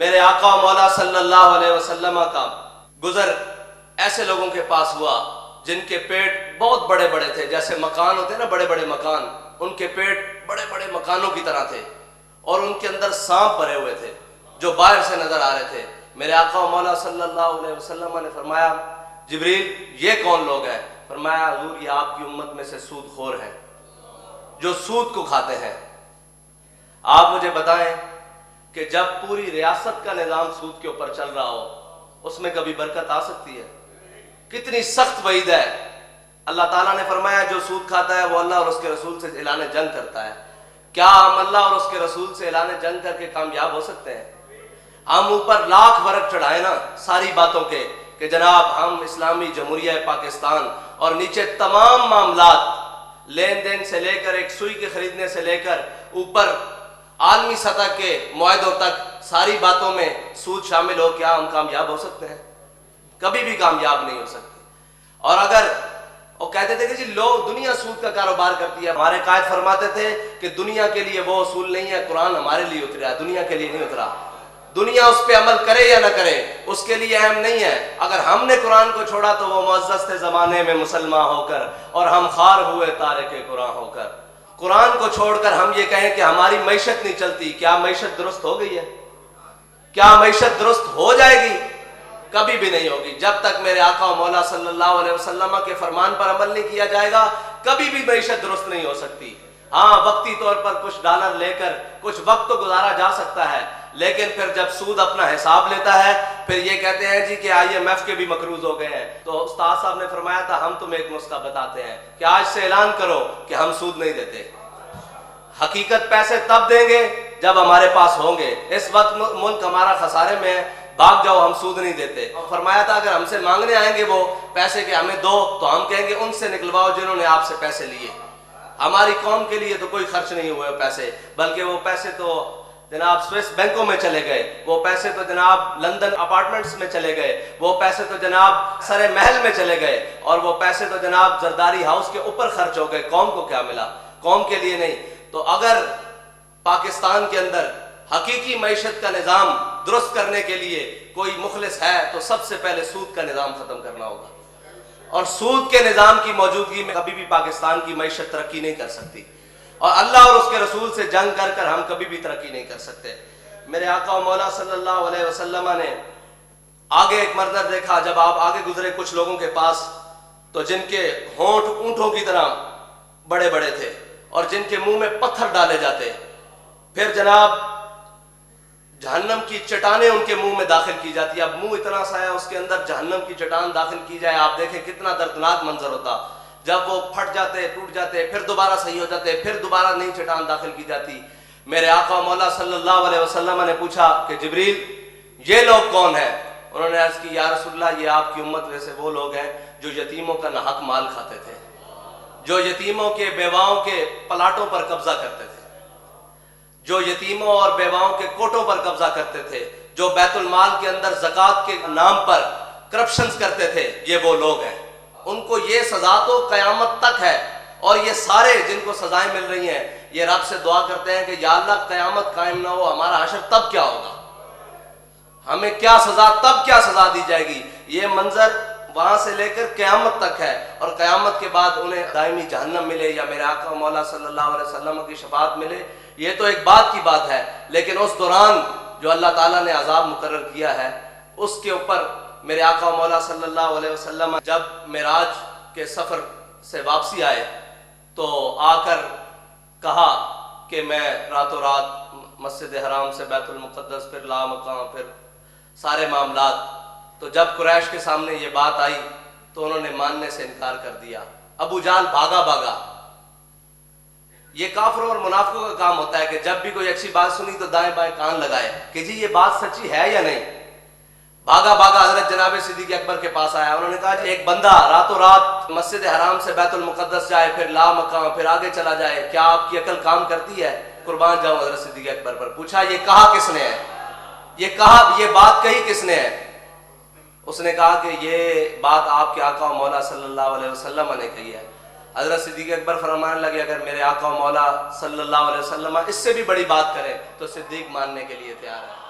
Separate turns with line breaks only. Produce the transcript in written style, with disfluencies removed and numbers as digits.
میرے آقا و مولا صلی اللہ علیہ وسلم کا گزر ایسے لوگوں کے پاس ہوا جن کے پیٹ بہت بڑے بڑے تھے، جیسے مکان ہوتے ہیں نا بڑے بڑے مکان، ان کے پیٹ بڑے بڑے مکانوں کی طرح تھے، اور ان کے اندر سانپ بھرے ہوئے تھے جو باہر سے نظر آ رہے تھے۔ میرے آقا و مولا صلی اللہ علیہ وسلم نے فرمایا جبریل یہ کون لوگ ہیں؟ فرمایا حضور یہ آپ کی امت میں سے سود خور ہیں جو سود کو کھاتے ہیں۔ آپ مجھے بتائیں کہ جب پوری ریاست کا نظام سود کے اوپر چل رہا ہو اس میں کبھی برکت آ سکتی ہے؟ کتنی سخت وعید ہے۔ اللہ تعالیٰ نے فرمایا جو سود کھاتا ہے وہ اللہ اور اس کے رسول سے اعلان جنگ کرتا ہے۔ کیا ہم اللہ اور اس کے رسول سے اعلان جنگ کر کے کامیاب ہو سکتے ہیں؟ ہم اوپر لاکھ ورق چڑھائیں نا ساری باتوں کے کہ جناب ہم اسلامی جمہوریہ پاکستان، اور نیچے تمام معاملات لین دین سے لے کر ایک سوئی کے خریدنے سے لے کر اوپر عالمی سطح کے معاہدوں تک ساری باتوں میں سود شامل ہو، کیا ہم کامیاب ہو سکتے ہیں؟ کبھی بھی کامیاب نہیں ہو سکتے۔ اور اگر وہ کہتے تھے کہ جی لوگ دنیا سود کا کاروبار کرتی ہے، ہمارے قائد فرماتے تھے کہ دنیا کے لیے وہ اصول نہیں ہے، قرآن ہمارے لیے اترا ہے، دنیا کے لیے نہیں اترا۔ دنیا اس پہ عمل کرے یا نہ کرے اس کے لیے اہم نہیں ہے، اگر ہم نے قرآن کو چھوڑا تو وہ معزز تھے زمانے میں مسلمان ہو کر، اور ہم خوار ہوئے تارک قرآن ہو کر۔ قرآن کو چھوڑ کر ہم یہ کہیں کہ ہماری معیشت نہیں چلتی، کیا معیشت درست ہو گئی ہے؟ کیا معیشت درست ہو جائے گی؟ کبھی بھی نہیں ہوگی۔ جب تک میرے آقا و مولا صلی اللہ علیہ وسلم کے فرمان پر عمل نہیں کیا جائے گا کبھی بھی معیشت درست نہیں ہو سکتی۔ ہاں وقتی طور پر کچھ ڈالر لے کر کچھ وقت تو گزارا جا سکتا ہے، لیکن پھر جب سود اپنا حساب لیتا ہے پھر یہ کہتے ہیں جی کہ IMF کے بھی مقروض ہو گئے ہیں۔ تو استاد صاحب نے فرمایا تھا ہم تمہیں ایک نسخہ بتاتے ہیں کہ آج سے اعلان کرو کہ ہم سود نہیں دیتے۔ حقیقت پیسے تب دیں گے جب ہمارے پاس ہوں گے۔ اس وقت ملک ہمارا خسارے میں ہے، بھاگ جاؤ ہم سود نہیں دیتے۔ فرمایا تھا اگر ہم سے مانگنے آئیں گے وہ پیسے کہ ہمیں دو تو ہم کہیں گے ان سے نکلواؤ جنہوں نے آپ سے پیسے لیے۔ ہماری قوم کے لیے تو کوئی خرچ نہیں ہوئے پیسے، بلکہ وہ پیسے تو جناب سوئس بینکوں میں چلے گئے، وہ پیسے تو جناب لندن اپارٹمنٹس میں چلے گئے، وہ پیسے تو جناب سرے محل میں چلے گئے، اور وہ پیسے تو جناب زرداری ہاؤس کے اوپر خرچ ہو گئے۔ قوم کو کیا ملا؟ قوم کے لیے نہیں۔ تو اگر پاکستان کے اندر حقیقی معیشت کا نظام درست کرنے کے لیے کوئی مخلص ہے تو سب سے پہلے سود کا نظام ختم کرنا ہوگا، اور سود کے نظام کی موجودگی میں کبھی بھی پاکستان کی معیشت ترقی نہیں کر سکتی، اور اللہ اور اس کے رسول سے جنگ کر کر ہم کبھی بھی ترقی نہیں کر سکتے۔ میرے آقا و مولا صلی اللہ علیہ وسلم نے آگے ایک منظر دیکھا، جب آپ آگے گزرے کچھ لوگوں کے پاس تو جن کے ہونٹ اونٹوں کی طرح بڑے بڑے تھے اور جن کے منہ میں پتھر ڈالے جاتے، پھر جناب جہنم کی چٹانیں ان کے منہ میں داخل کی جاتی۔ اب منہ اتنا سا ہے اس کے اندر جہنم کی چٹان داخل کی جائے، آپ دیکھیں کتنا دردناک منظر ہوتا۔ جب وہ پھٹ جاتے ٹوٹ جاتے پھر دوبارہ صحیح ہو جاتے، پھر دوبارہ نئی چٹان داخل کی جاتی۔ میرے آقا مولا صلی اللہ علیہ وسلم نے پوچھا کہ جبریل یہ لوگ کون ہیں؟ انہوں نے عرض کی یا رسول اللہ یہ آپ کی امت میں سے وہ لوگ ہیں جو یتیموں کا ناحق مال کھاتے تھے، جو یتیموں کے بیواؤں کے پلاٹوں پر قبضہ کرتے تھے، جو یتیموں اور بیواؤں کے کوٹوں پر قبضہ کرتے تھے، جو بیت المال کے اندر زکوٰۃ کے نام پر کرپشنز کرتے تھے، یہ وہ لوگ ہیں۔ ان کو یہ سزا تو قیامت تک ہے، اور یہ سارے جن کو سزائیں مل رہی ہیں یہ رب سے دعا کرتے ہیں کہ یا اللہ قیامت قائم نہ ہو، ہمارا حشر تب کیا ہوگا، ہمیں کیا سزا، تب کیا سزا دی جائے گی۔ یہ منظر وہاں سے لے کر قیامت تک ہے، اور قیامت کے بعد انہیں دائمی جہنم ملے یا میرے آقا مولا صلی اللہ علیہ وسلم کی شفاعت ملے، یہ تو ایک بات کی بات ہے، لیکن اس دوران جو اللہ تعالیٰ نے عذاب مقرر کیا ہے اس کے اوپر میرے آقا مولا صلی اللہ علیہ وسلم جب معراج کے سفر سے واپسی آئے تو آ کر کہا کہ میں راتوں رات مسجد حرام سے بیت المقدس، پھر لامکان، پھر سارے معاملات۔ تو جب قریش کے سامنے یہ بات آئی تو انہوں نے ماننے سے انکار کر دیا۔ ابو جہل بھاگا۔ یہ کافروں اور منافقوں کا کام ہوتا ہے کہ جب بھی کوئی اچھی بات سنی تو دائیں بائیں کان لگائے کہ جی یہ بات سچی ہے یا نہیں۔ بھاگا حضرت جناب صدیق اکبر کے پاس آیا، انہوں نے کہا جی ایک بندہ راتوں رات مسجد حرام سے بیت المقدس جائے، پھر لامکان، پھر آگے چلا جائے، کیا آپ کی عقل کام کرتی ہے؟ قربان جاؤں حضرت صدیق اکبر پر۔ پوچھا یہ کہا کس نے ہے، یہ بات کہی کس نے ہے؟ اس نے کہا کہ یہ بات آپ کے آقا و مولا صلی اللہ علیہ وسلم نے کہی ہے۔ حضرت صدیق اکبر فرمانے لگے اگر میرے آقا و مولا صلی اللہ علیہ وسلم اس سے بھی بڑی بات کریں تو صدیق ماننے کے لیے تیار ہے۔